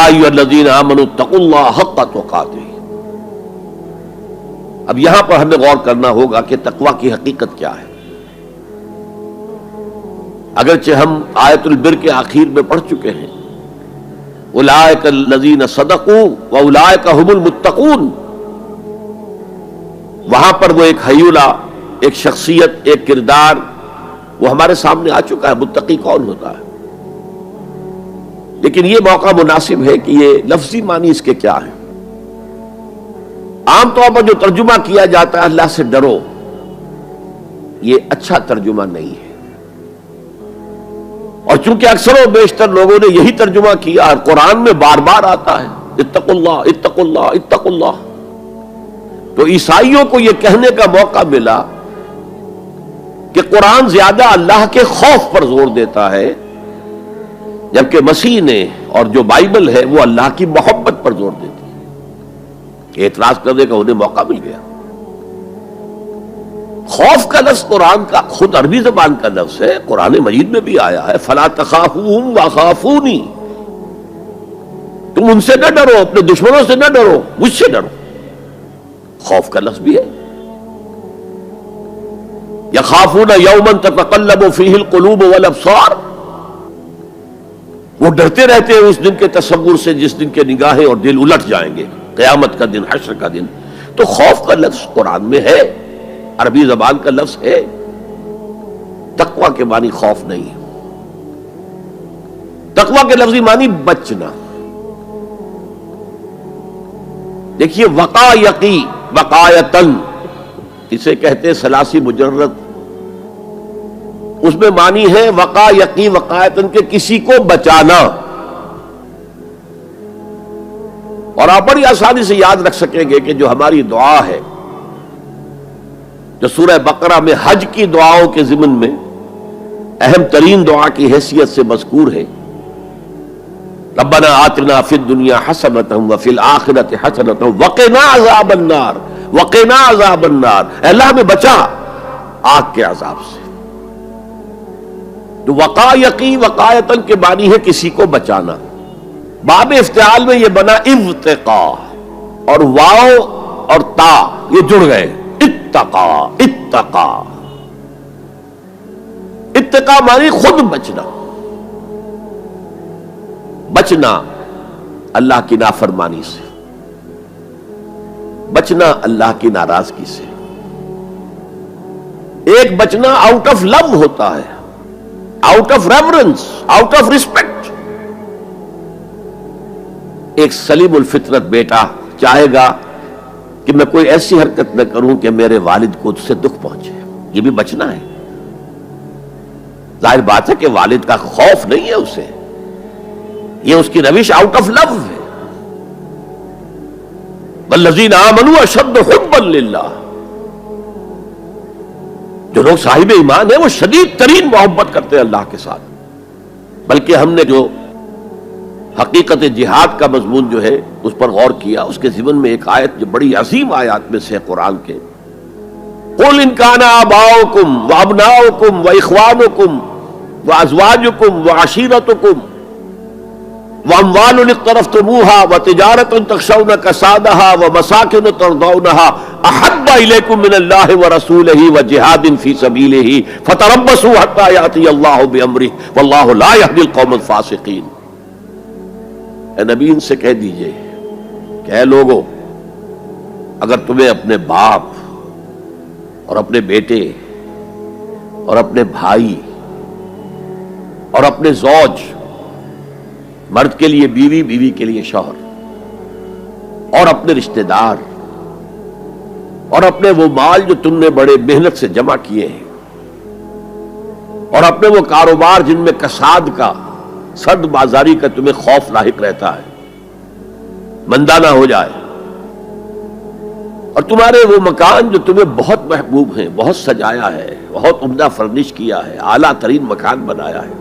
ایھا الذین آمنوا اتقوا اللہ حق تقاتہ۔ اب یہاں پر ہمیں غور کرنا ہوگا کہ تقوی کی حقیقت کیا ہے۔ اگرچہ ہم آیت البر کے آخر میں پڑھ چکے ہیں اولئک الذین صدقوا واولئک هم المتقون، وہاں پر وہ ایک ہیولہ، ایک شخصیت، ایک کردار وہ ہمارے سامنے آ چکا ہے، متقی کون ہوتا ہے۔ لیکن یہ موقع مناسب ہے کہ یہ لفظی معنی اس کے کیا ہے۔ عام طور پر جو ترجمہ کیا جاتا ہے اللہ سے ڈرو، یہ اچھا ترجمہ نہیں ہے، اور چونکہ اکثر و بیشتر لوگوں نے یہی ترجمہ کیا اور قرآن میں بار بار آتا ہے اتقوا اللہ اتقوا اللہ اتقوا اللہ، تو عیسائیوں کو یہ کہنے کا موقع ملا کہ قرآن زیادہ اللہ کے خوف پر زور دیتا ہے، جبکہ مسیح نے اور جو بائبل ہے وہ اللہ کی محبت پر زور دیتی ہے۔ اعتراض کرنے کا انہیں موقع مل گیا۔ خوف کا لفظ قرآن کا خود عربی زبان کا لفظ ہے، قرآن مجید میں بھی آیا ہے فلا تخافوہم وخافونی، تم ان سے نہ ڈرو، اپنے دشمنوں سے نہ ڈرو، مجھ سے ڈرو۔ خوف کا لفظ بھی ہے۔ یخافون یوما تتقلب فیہ القلوب والابصار، وہ ڈرتے رہتے ہیں اس دن کے تصور سے جس دن کے نگاہیں اور دل الٹ جائیں گے، قیامت کا دن، حشر کا دن۔ تو خوف کا لفظ قرآن میں ہے، عربی زبان کا لفظ ہے۔ تقوی کے معنی خوف نہیں ہے، تقوی کے لفظی معنی بچنا۔ دیکھیے وقا یقی وقایتن، اسے کہتے ہیں ثلاثی مجرد، اس میں معنی ہے وقا یقی وقایتن کے کسی کو بچانا، اور آپ بڑی آسانی سے یاد رکھ سکیں گے کہ جو ہماری دعا ہے، جو سورہ بقرہ میں حج کی دعاؤں کے ضمن میں اہم ترین دعا کی حیثیت سے مذکور ہے، ربنا آتنا فی الدنیا حسنۃ وفی الآخرۃ حسنۃ وقنا عذاب النار، وقنا عذاب النار، اے اللہ ہمیں بچا آگ کے عذاب سے۔ تو وقا یقی وقایتن کے معنی ہے کسی کو بچانا۔ باب افتعال میں یہ بنا ابتقا، اور واو اور تا یہ جڑ گئے، اتقا اتقا۔ اتقا معنی خود بچنا، بچنا اللہ کی نافرمانی سے، بچنا اللہ کی ناراضگی سے۔ ایک بچنا آؤٹ آف لو ہوتا ہے، out of reverence, out of respect. ایک سلیم الفطرت بیٹا چاہے گا کہ میں کوئی ایسی حرکت نہ کروں کہ میرے والد کو اس سے دکھ پہنچے، یہ بھی بچنا ہے۔ ظاہر بات ہے کہ والد کا خوف نہیں ہے اسے، یہ اس کی روش آؤٹ آف لو ہے۔ والذین آمنوا اشد حبا للہ، جو لوگ صاحب ایمان ہیں وہ شدید ترین محبت کرتے ہیں اللہ کے ساتھ۔ بلکہ ہم نے جو حقیقت جہاد کا مضمون جو ہے اس پر غور کیا، اس کے ضمن میں ایک آیت جو بڑی عظیم آیات میں سے قرآن کے، قُلْ إِنْ كَانَ آبَاؤُكُمْ وَأَبْنَاؤُكُمْ وَإِخْوَانُكُمْ وَأَزْوَاجُكُمْ وَعَشِيرَتُكُمْ وَأَمْوَالٌ اقْتَرَفْتُمُوهَا وَتِجَارَةٌ تَخْشَوْنَ كَسَادَهَا وَمَسَاكِنُ تَرْضَوْنَهَا أَحَبَّ إِلَيْكُم مِّنَ اللَّهِ وَرَسُولِهِ وَجِهَادٍ فِي سَبِيلِهِ فَتَرَبَّصُوا حَتَّىٰ يَأْتِيَ اللَّهُ بِأَمْرِهِ وَاللَّهُ لَا يَهْدِي الْقَوْمَ الْفَاسِقِينَ۔ اے نبی ان سے کہہ دیجئے کہ اے لوگو، اگر تمہیں اپنے باپ اور اپنے بیٹے اور اپنے بھائی اور اپنے زوج، مرد کے لیے بیوی، بیوی کے لیے شوہر، اور اپنے رشتہ دار اور اپنے وہ مال جو تم نے بڑے محنت سے جمع کیے ہیں، اور اپنے وہ کاروبار جن میں کساد کا، سد بازاری کا تمہیں خوف لاحق رہتا ہے، مندہ نہ ہو جائے، اور تمہارے وہ مکان جو تمہیں بہت محبوب ہیں، بہت سجایا ہے، بہت عمدہ فرنش کیا ہے، اعلیٰ ترین مکان بنایا ہے،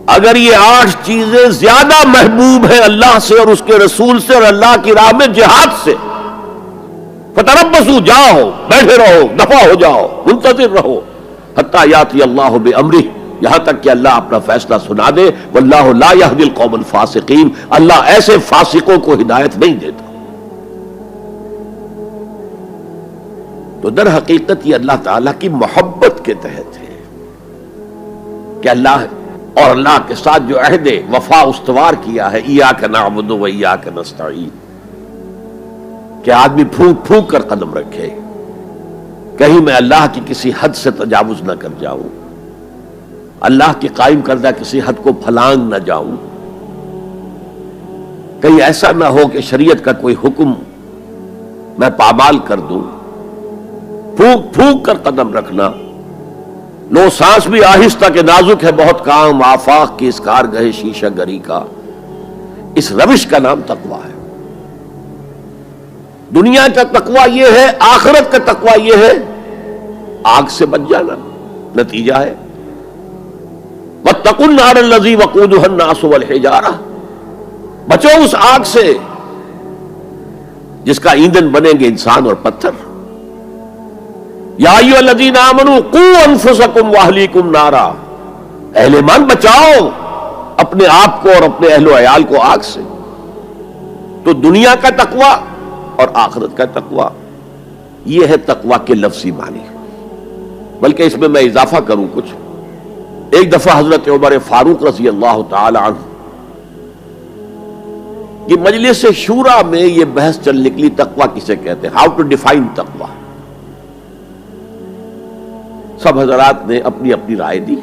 اگر یہ 8 چیزیں زیادہ محبوب ہیں اللہ سے اور اس کے رسول سے اور اللہ کی راہ میں جہاد سے، فتربصوا، جاؤ، بیٹھے رہو، دفع ہو جاؤ، منتظر رہو، حتی یاتی اللہ بامرہ، یہاں تک کہ اللہ اپنا فیصلہ سنا دے. واللہ لا یہدی القوم الفاسقین، اللہ ایسے فاسقوں کو ہدایت نہیں دیتا. تو در حقیقت یہ اللہ تعالیٰ کی محبت کے تحت ہے کہ اللہ اور اللہ کے ساتھ جو عہد وفا استوار کیا ہے، ایاک نعبد و ایاک نستعین، کہ آدمی پھونک پھونک کر قدم رکھے، کہیں میں اللہ کی کسی حد سے تجاوز نہ کر جاؤں، اللہ کی قائم کردہ کسی حد کو پھلانگ نہ جاؤں، کہیں ایسا نہ ہو کہ شریعت کا کوئی حکم میں پامال کر دوں. پھونک پھونک کر قدم رکھنا، لو سانس بھی آہستہ کہ نازک ہے بہت کام، آفاق کی اس کارگہ شیشہ گری کا، اس روش کا نام تقویٰ ہے. دنیا کا تقویٰ یہ ہے، آخرت کا تقویٰ یہ ہے آگ سے بچ جانا. نتیجہ ہے واتقوا النار الذی وقودها الناس والحجارہ، بچو اس آگ سے جس کا ایندھن بنیں گے انسان اور پتھر. یا ایھا الذین آمنوا قوا انفسکم واہلیکم نارا، اہل ایمان بچاؤ اپنے آپ کو اور اپنے اہل و عیال کو آگ سے. تو دنیا کا تقویٰ اور آخرت کا تقویٰ یہ ہے تقویٰ کے لفظی معنی. بلکہ اس میں اضافہ کروں کچھ. ایک دفعہ حضرت عمر فاروق رضی اللہ تعالی عنہ کی مجلس شورا میں یہ بحث چل نکلی تقویٰ کسے کہتے ہیں، ہاؤ ٹو ڈیفائن تقویٰ. سب حضرات نے اپنی اپنی رائے دی.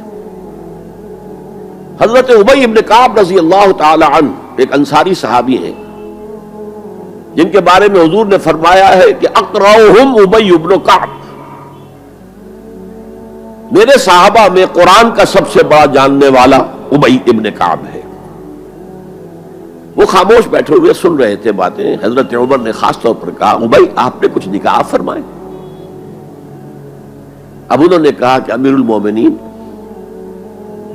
حضرت ابی ابن کعب رضی اللہ تعالی عنہ ایک انصاری صحابی ہیں جن کے بارے میں حضور نے فرمایا ہے کہ اقرؤہم ابی ابن کعب، میرے صحابہ میں قرآن کا سب سے بڑا جاننے والا ابی ابن کعب ہے. وہ خاموش بیٹھے ہوئے سن رہے تھے باتیں. حضرت عمر نے خاص طور پر کہا ابی آپ نے کچھ نکاح فرمائے. اب انہوں نے کہا کہ امیر المومنین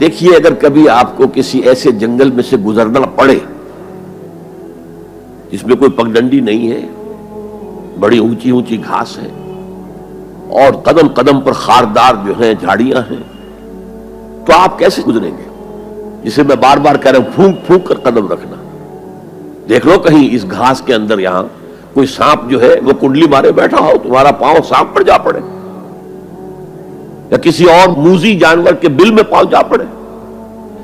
دیکھیے اگر کبھی آپ کو کسی ایسے جنگل میں سے گزرنا پڑے جس میں کوئی پگڈنڈی نہیں ہے، بڑی اونچی اونچی گھاس ہے اور قدم قدم پر خاردار جو ہیں جھاڑیاں ہیں، تو آپ کیسے گزریں گے؟ جسے میں بار بار کہہ رہا ہوں پھونک پھونک کر قدم رکھنا. دیکھ لو کہیں اس گھاس کے اندر یہاں کوئی سانپ جو ہے وہ کنڈلی مارے بیٹھا ہو، تمہارا پاؤں سانپ پر جا پڑے، یا کسی اور موذی جانور کے بل میں پاؤں جا پڑے،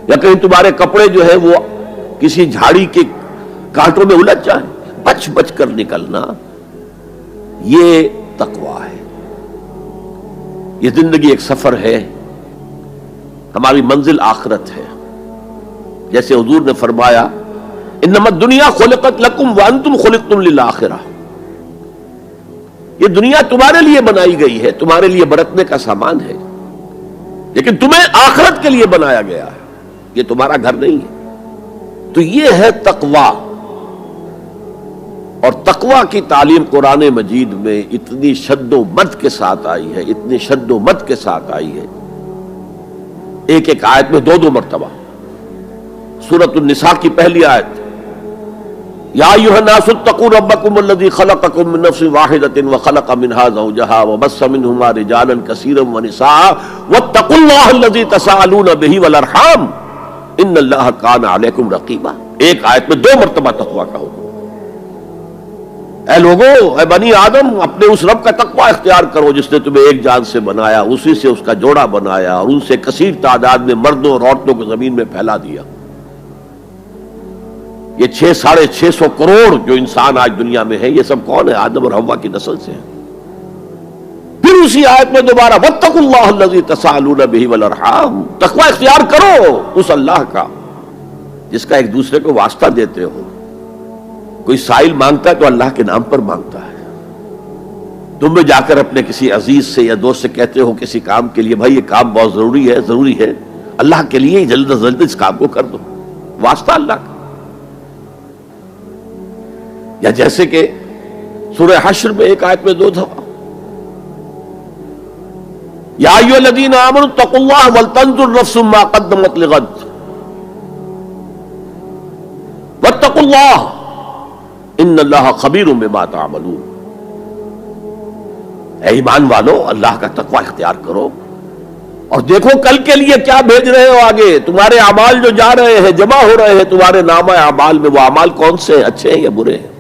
یا کہیں تمہارے کپڑے جو ہے وہ کسی جھاڑی کے کانٹوں میں الجھ جائیں. بچ بچ کر نکلنا یہ تقویٰ ہے. یہ زندگی ایک سفر ہے، ہماری منزل آخرت ہے. جیسے حضور نے فرمایا انما الدنیا خلقت لکم وانتم خلقتم للآخرہ، یہ دنیا تمہارے لیے بنائی گئی ہے، تمہارے لیے برتنے کا سامان ہے، لیکن تمہیں آخرت کے لیے بنایا گیا ہے، یہ تمہارا گھر نہیں ہے. تو یہ ہے تقویٰ. اور تقویٰ کی تعلیم قرآن مجید میں اتنی شد و مد کے ساتھ آئی ہے، اتنی شد و مد کے ساتھ آئی ہے، ایک ایک آیت میں دو مرتبہ. سورۃ النساء کی پہلی آیت یا ایھا الناس اتقوا ربکم الذی خلقکم من نفس واحدۃ وخلق منها زوجها وبث منهما رجالا کثیرا ونساء واتقوا اللہ الذی تساءلون به والارحام ان اللہ کان علیکم رقیبا. ایک آیت میں دو مرتبہ تقویٰ کا حکم. اے لوگو، اے بنی آدم، اپنے اس رب کا تقویٰ اختیار کرو جس نے تمہیں ایک جان سے بنایا، اسی سے اس کا جوڑا بنایا اور ان سے کثیر تعداد میں مردوں اور عورتوں کو زمین میں پھیلا دیا. یہ 600-650 کروڑ جو انسان آج دنیا میں ہے، یہ سب کون ہے؟ آدم اور حوا کی نسل سے ہیں. پھر اسی آیت میں دوبارہ واتقوا اللہ الذی تساءلون به والارحام، تقویٰ اختیار کرو اس اللہ کا جس کا ایک دوسرے کو واسطہ دیتے ہو. کوئی سائل مانگتا ہے تو اللہ کے نام پر مانگتا ہے. تم میں جا کر اپنے کسی عزیز سے یا دوست سے کہتے ہو کسی کام کے لیے بھائی یہ کام بہت ضروری ہے اللہ کے لیے جلد از جلد اس کام کو کر دو، واسطہ اللہ کا. یا جیسے کہ سورہ حشر میں ایک آیت میں دو دفعہ یا ایھا الذین آمنوا اتقوا اللہ ولتنظر نفس ما قدمت لغد واتقوا اللہ ان اللہ خبیر بما تعملون. اے ایمان والو، اللہ کا تقوی اختیار کرو، اور دیکھو کل کے لیے کیا بھیج رہے ہو آگے. تمہارے اعمال جو جا رہے ہیں، جمع ہو رہے ہیں تمہارے نامہ اعمال میں، وہ اعمال کون سے ہیں، اچھے ہیں یا برے ہیں؟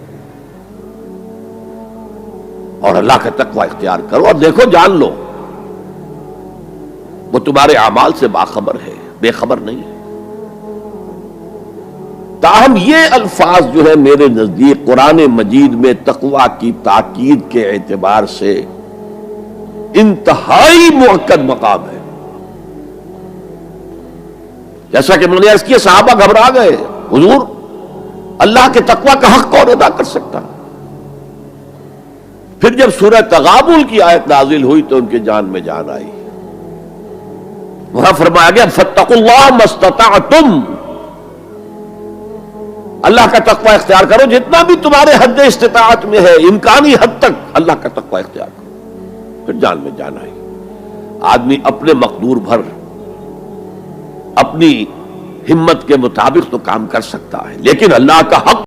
اور اللہ کا تقوی اختیار کرو اور دیکھو، جان لو وہ تمہارے اعمال سے باخبر ہے، بے خبر نہیں ہے. تاہم یہ الفاظ جو ہے میرے نزدیک قرآن مجید میں تقوی کی تاکید کے اعتبار سے انتہائی مؤکد مقام ہے. جیسا کہ میں نے عرض کیا، صحابہ گھبرا گئے، حضور اللہ کے تقوی کا حق کون ادا کر سکتا؟ پھر جب سورہ تغابن کی آیت نازل ہوئی تو ان کے جان میں جان آئی. وہاں فرمایا گیا فاتقوا اللہ ما استطعتم، اللہ کا تقوی اختیار کرو جتنا بھی تمہارے حد استطاعت میں ہے، امکانی حد تک اللہ کا تقوی اختیار کرو. پھر جان میں جان آئی. آدمی اپنے مقدور بھر اپنی ہمت کے مطابق تو کام کر سکتا ہے، لیکن اللہ کا حق